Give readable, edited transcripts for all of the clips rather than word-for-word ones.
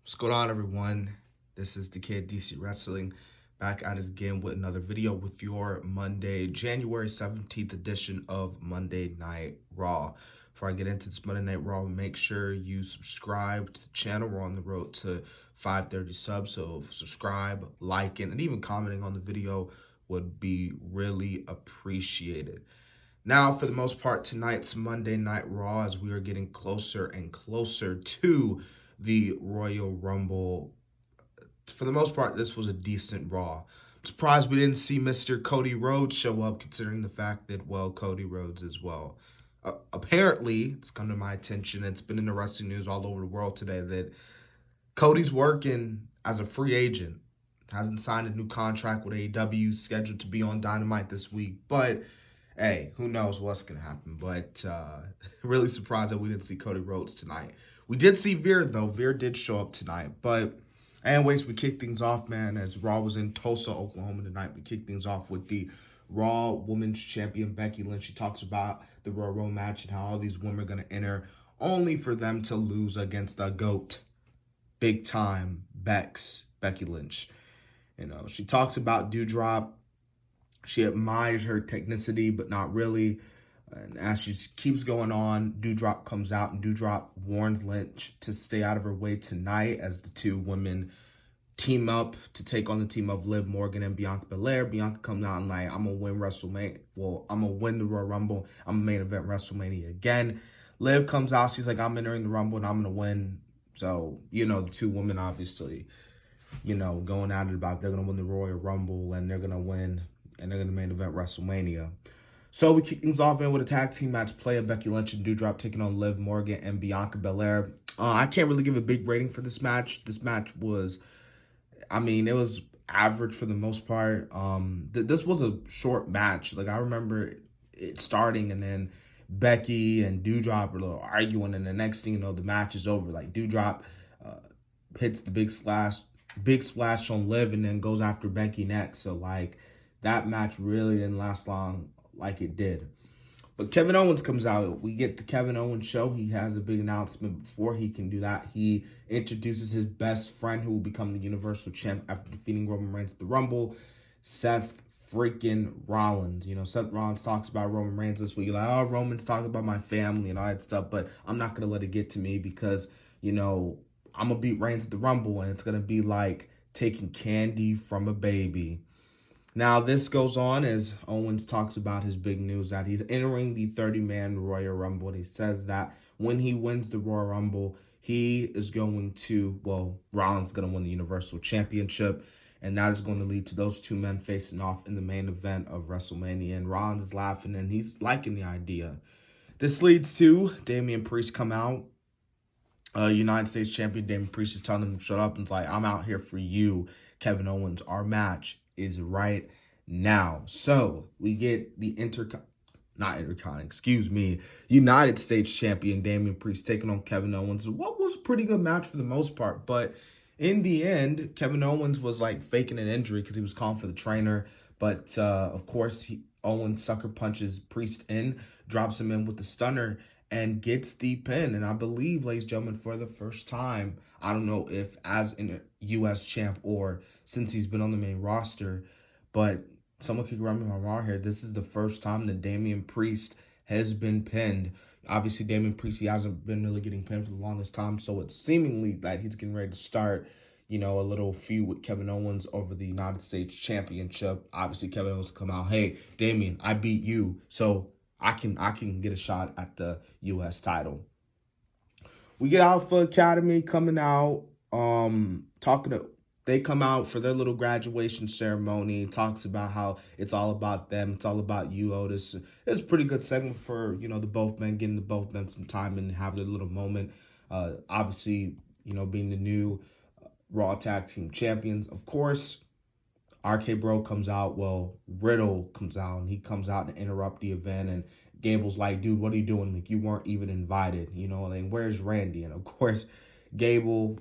What's going on, everyone? This is the kid DC Wrestling, back at it again with another video with your Monday, January 17th edition of Monday Night Raw. Before I get into this Monday Night Raw, make sure you subscribe to the channel. We're on the road to 530 subs, so subscribe, liking, and even commenting on the video would be really appreciated. Now, for the most part, tonight's Monday Night Raw, as we are getting closer and closer to the Royal Rumble. For the most part, this was a decent Raw. I'm surprised we didn't see Mr. Cody Rhodes show up, considering the fact that, well, Cody Rhodes as well. Apparently, it's come to my attention, it's been in the wrestling news all over the world today, that Cody's working as a free agent. Hasn't signed a new contract with AEW, scheduled to be on Dynamite this week, but hey, who knows what's going to happen. But really surprised that we didn't see Cody Rhodes tonight. We did see Veer, though. Veer did show up tonight. But anyways, we kicked things off, man, as Raw was in Tulsa, Oklahoma tonight. We kicked things off with the Raw Women's Champion, Becky Lynch. She talks about the Royal Rumble match and how all these women are going to enter, only for them to lose against the GOAT, big time Becky Lynch. You know, she talks about Dewdrop. She admires her technicity, but not really. And as she keeps going on, Dewdrop comes out, and Dewdrop warns Lynch to stay out of her way tonight as the two women team up to take on the team of Liv Morgan and Bianca Belair. Bianca comes out and like, I'm going to win WrestleMania. Well, I'm going to win the Royal Rumble. I'm going to main event WrestleMania again. Liv comes out. She's like, I'm entering the Rumble and I'm going to win. So, you know, the two women obviously, you know, going at it about they're going to win the Royal Rumble and they're going to win and they're going to main event WrestleMania. So we kick things off in with a tag team match play of Becky Lynch and Dewdrop taking on Liv Morgan and Bianca Belair. I can't really give a big rating for this match. This match was, I mean, it was average for the most part. This was a short match. Like, I remember it starting and then Becky and Dewdrop are arguing, and the next thing you know, the match is over. Like, Dewdrop hits the big splash on Liv and then goes after Becky next. So, like, that match really didn't last long like it did. But Kevin Owens comes out. We get the Kevin Owens show. He has a big announcement. Before he can do that, he introduces his best friend who will become the Universal Champ after defeating Roman Reigns at the Rumble, Seth freaking Rollins. You know, Seth Rollins talks about Roman Reigns this week. You're like, oh, Roman's talking about my family and all that stuff, but I'm not going to let it get to me because, you know, I'm going to beat Reigns at the Rumble, and it's going to be like taking candy from a baby. Now, this goes on as Owens talks about his big news that he's entering the 30-man Royal Rumble. And he says that when he wins the Royal Rumble, he is going to, well, Rollins is going to win the Universal Championship. And that is going to lead to those two men facing off in the main event of WrestleMania. And Rollins is laughing and he's liking the idea. This leads to Damian Priest come out. United States Champion Damian Priest is telling him to shut up and like, I'm out here for you, Kevin Owens. Our match is right now. So we get the United States Champion Damian Priest taking on Kevin Owens. What was a pretty good match for the most part, but in the end, Kevin Owens was like faking an injury because he was calling for the trainer. But of course, Owens sucker punches Priest in, drops him in with the stunner, and gets the pin. And I believe, ladies and gentlemen, for the first time, I don't know if as a U.S. champ or since he's been on the main roster, but someone could correct me if I'm wrong here, this is the first time that Damian Priest has been pinned. Obviously, Damian Priest, he hasn't been really getting pinned for the longest time, so it's seemingly that he's getting ready to start, you know, a little feud with Kevin Owens over the United States Championship. Obviously, Kevin Owens come out, hey, Damian, I beat you, so I can get a shot at the U.S. title. We get Alpha Academy coming out, they come out for their little graduation ceremony, talks about how it's all about them, it's all about you, Otis. It's a pretty good segment for, you know, the both men, getting the both men some time and have their little moment. Obviously, you know, being the new Raw Tag Team Champions. Of course, RK Bro comes out, well, Riddle comes out, and he comes out to interrupt the event, and Gable's like, dude, what are you doing? Like, you weren't even invited, you know, like, where's Randy? And of course, Gable,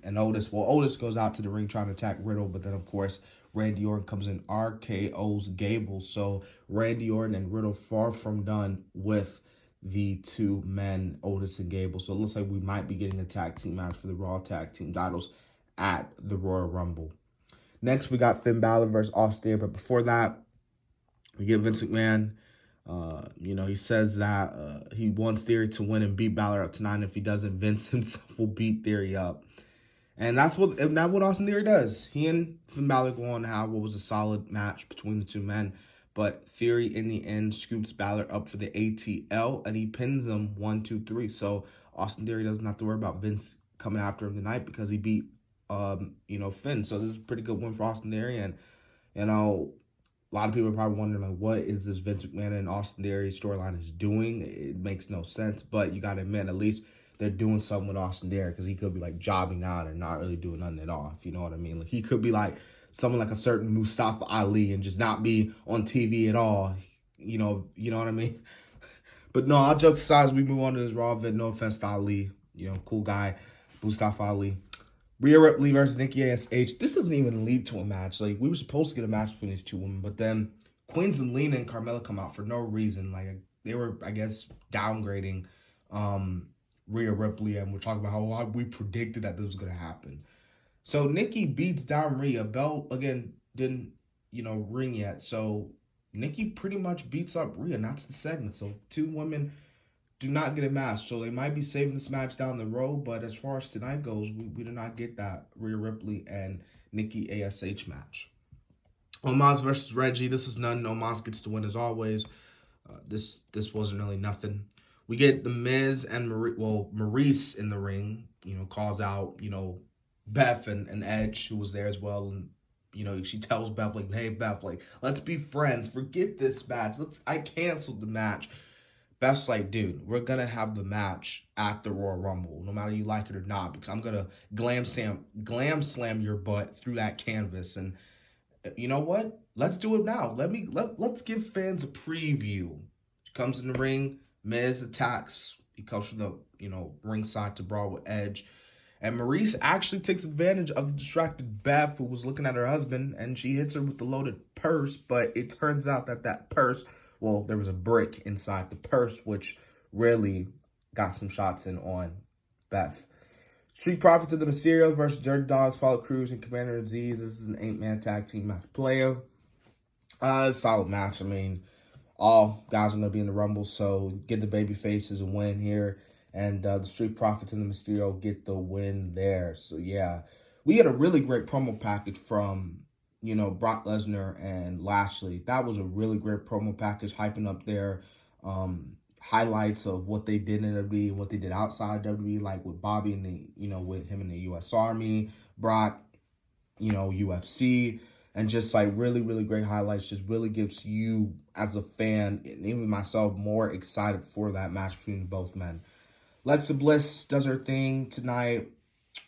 and Otis goes out to the ring trying to attack Riddle, but then, of course, Randy Orton comes in, RKO's Gable. So Randy Orton and Riddle far from done with the two men, Otis and Gable. So it looks like we might be getting a tag team match for the Raw tag team titles at the Royal Rumble. Next, we got Finn Balor versus Austin Theory. But before that, we get Vince McMahon. He says that he wants Theory to win and beat Balor up tonight. If he doesn't, Vince himself will beat Theory up. And that's what Austin Theory does. He and Finn Balor go on to have what was a solid match between the two men. But Theory, in the end, scoops Balor up for the ATL, and he pins him 1, 2, 3. So Austin Theory doesn't have to worry about Vince coming after him tonight because he beat, Finn. So this is a pretty good win for Austin Theory. And, a lot of people are probably wondering, like, what is this Vince McMahon and Austin Theory storyline is doing? It makes no sense. But you got to admit, at least they're doing something with Austin Theory, because he could be, like, jobbing out and not really doing nothing at all, if you know what I mean. Like, he could be, like, someone like a certain Mustafa Ali and just not be on TV at all. You know what I mean? But no, all jokes aside, as we move on to this Raw event, no offense to Ali. Cool guy, Mustafa Ali. Rhea Ripley versus Nikki ASH. This doesn't even lead to a match. Like, we were supposed to get a match between these two women, but then Queen Zelina and Carmella come out for no reason. Like, they were, I guess, downgrading Rhea Ripley, and we're talking about how we predicted that this was going to happen. So Nikki beats down Rhea. Bell, again, didn't, ring yet. So Nikki pretty much beats up Rhea, and that's the segment. So two women do not get a match. So they might be saving this match down the road, but as far as tonight goes, we did not get that Rhea Ripley and Nikki ASH match. Omos versus Reggie. This is none. Omos gets the win as always. This wasn't really nothing. We get The Miz and Maurice in the ring. Calls out, Beth and Edge, who was there as well. And, she tells Beth, like, hey, Beth, like, let's be friends. Forget this match. I canceled the match. Beth's like, dude, we're going to have the match at the Royal Rumble, no matter you like it or not, because I'm going to glam slam your butt through that canvas. And you know what? Let's do it now. Let's give fans a preview. She comes in the ring. Miz attacks. He comes from the, ringside to brawl with Edge. And Maurice actually takes advantage of the distracted Beth, who was looking at her husband, and she hits her with the loaded purse. But it turns out that purse, well, there was a brick inside the purse, which really got some shots in on Beth. Street Profits of the Mysterio versus Dirty Dogs, Apollo Crews, and Commander Aziz. This is an 8-man tag team match. Player. Solid match. I mean, all guys are going to be in the Rumble, so get the baby faces a win here. And the Street Profits and the Mysterio get the win there. So, yeah. We had a really great promo package from, Brock Lesnar and Lashley. That was a really great promo package, hyping up their highlights of what they did in WWE and what they did outside WWE, like with Bobby and the, with him in the U.S. Army, Brock, UFC, and just like really, really great highlights. Just really gives you as a fan, and even myself, more excited for that match between both men. Alexa Bliss does her thing tonight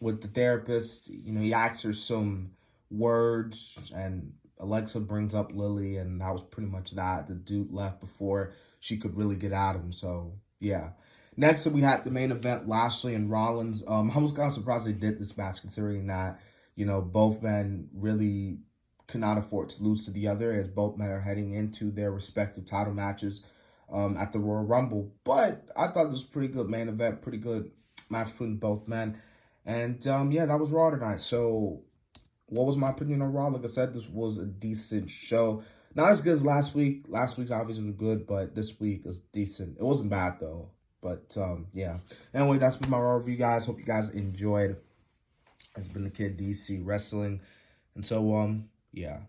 with the therapist. He asks her some words, and Alexa brings up Lily, and that was pretty much that. The dude left before she could really get at him, so yeah. Next, we had the main event, Lashley and Rollins. I was kind of surprised they did this match, considering that, both men really cannot afford to lose to the other, as both men are heading into their respective title matches at the Royal Rumble. But I thought this was a pretty good main event, pretty good match between both men. And, yeah, that was Raw tonight. So, what was my opinion on Raw? Like I said, this was a decent show. Not as good as last week. Last week's obviously was good, but this week is decent. It wasn't bad, though. But, yeah. Anyway, that's been my Raw review, guys. Hope you guys enjoyed. It's been the Kid DC Wrestling. And so, yeah.